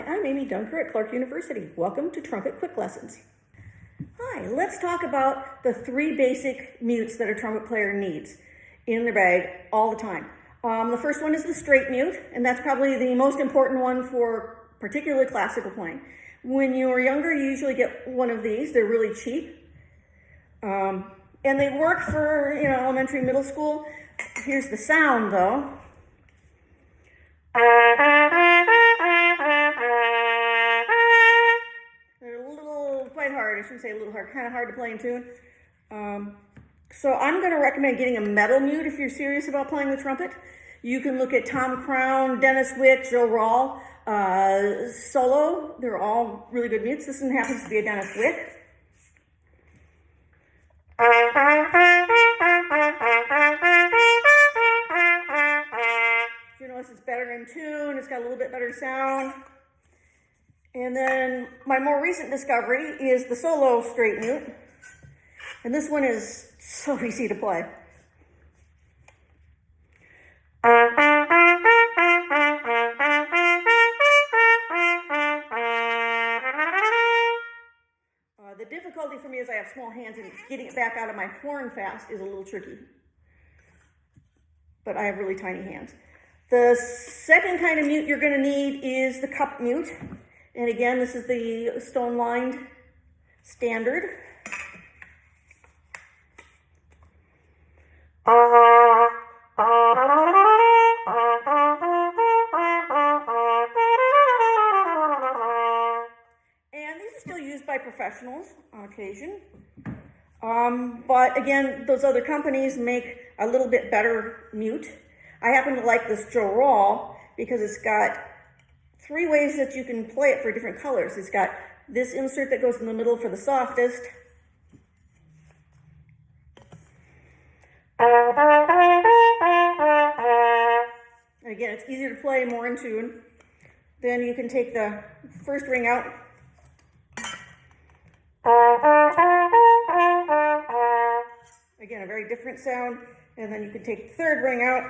I'm Amy Dunker at Clarke University. Welcome to Trumpet Quick Lessons. Hi, let's talk about the 3 basic mutes that a trumpet player needs in their bag all the time. The first one is the straight mute, and that's probably the most important one for particularly classical playing. When you're younger, you usually get one of these. They're really cheap. And they work for, elementary, middle school. Here's the sound, though. They're a little, quite hard. I shouldn't say a little hard, kind of hard to play in tune. So I'm going to recommend getting a metal mute if you're serious about playing the trumpet. You can look at Tom Crown, Dennis Wick, Joe Rawl, solo. They're all really good mutes. This one happens to be a Dennis Wick. You notice it's better in tune. It's got a little bit better sound. And then my more recent discovery is the solo straight mute. And this one is so easy to play. The difficulty for me is I have small hands, and getting it back out of my horn fast is a little tricky. But I have really tiny hands. The second kind of mute you're going to need is the cup mute. And again, this is the stone-lined standard. And these are still used by professionals on occasion. But again, those other companies make a little bit better mute. I happen to like this Joe Rawl because it's got 3 ways that you can play it for different colors. It's got this insert that goes in the middle for the softest. And again, it's easier to play, more in tune. Then you can take the first ring out. Again, a very different sound. And then you can take the third ring out.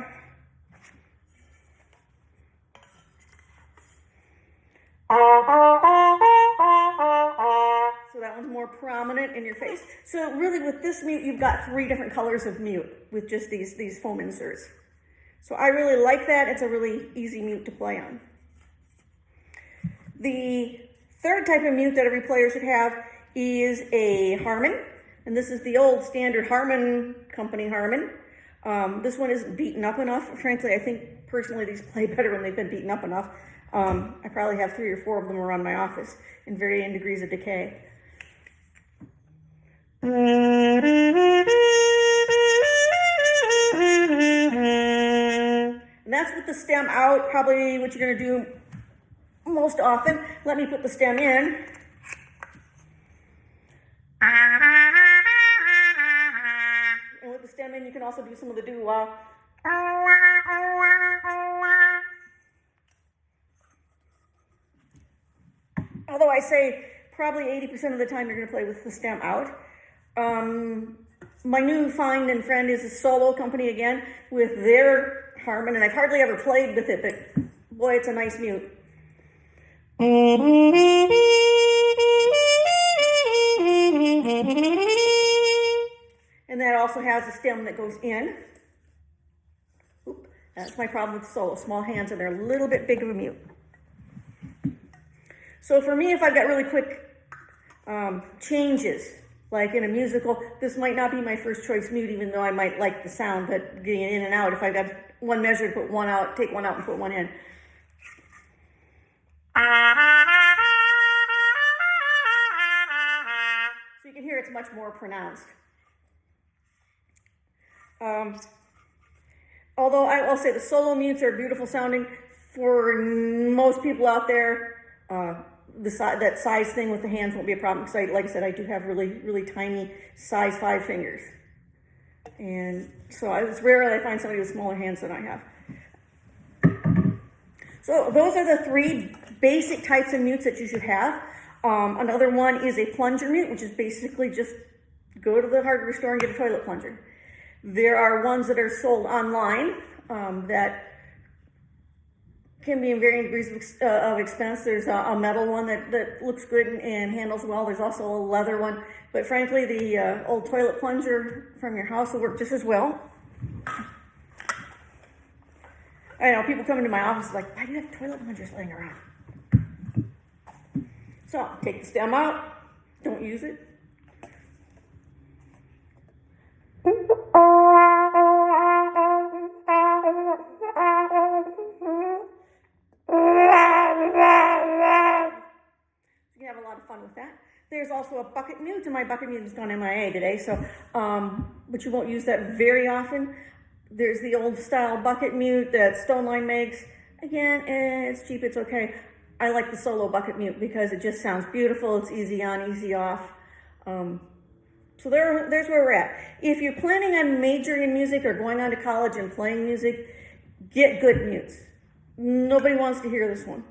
So that one's more prominent in your face. So really with this mute, you've got 3 different colors of mute with just these foam inserts. So I really like that. It's a really easy mute to play on. The third type of mute that every player should have is a Harmon. And this is the old standard Harmon company Harmon. This one isn't beaten up enough. Frankly, I think personally these play better when they've been beaten up enough. I probably have 3 or 4 of them around my office in varying degrees of decay. And that's with the stem out, probably what you're going to do most often. Let me put the stem in. And with the stem in, you can also do some of the doo-wah. Although I say probably 80% of the time you're going to play with the stem out. My new find and friend is a solo company again with their Harmon, and I've hardly ever played with it, but boy, it's a nice mute. And that also has a stem that goes in. Oop, that's my problem with solo. Small hands, and they're a little bit big of a mute. So for me, if I've got really quick changes, like in a musical, this might not be my first choice mute, even though I might like the sound, but getting it in and out, if I've got one measure, put one out, take one out and put one in. So you can hear it's much more pronounced. Although I will say the solo mutes are beautiful sounding for most people out there. That size thing with the hands won't be a problem because, like I said, I do have really, really tiny size 5 fingers. And so it's rare that I find somebody with smaller hands than I have. So those are the 3 basic types of mutes that you should have. Another one is a plunger mute, which is basically just go to the hardware store and get a toilet plunger. There are ones that are sold online that can be in varying degrees of expense. There's a metal one that looks good and handles well. There's also a leather one. But frankly, the old toilet plunger from your house will work just as well. I know people come into my office like, why do you have toilet plungers laying around? So take the stem out. Don't use it. You can have a lot of fun with that. There's also a bucket mute, and my bucket mute has gone MIA today, so but you won't use that very often. There's the old style bucket mute that Stone Line makes. Again, it's cheap, it's okay. I like the solo bucket mute because it just sounds beautiful. It's easy on, easy off. So there's where we're at. If you're planning on majoring in music or going on to college and playing music, get good mutes. Nobody wants to hear this one.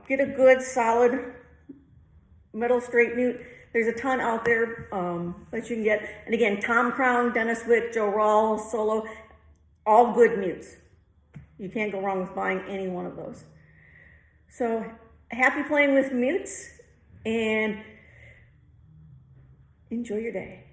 Get a good, solid, metal straight mute. There's a ton out there that you can get. And again, Tom Crown, Dennis Witt, Joe Rawls, solo, all good mutes. You can't go wrong with buying any one of those. So happy playing with mutes, and enjoy your day.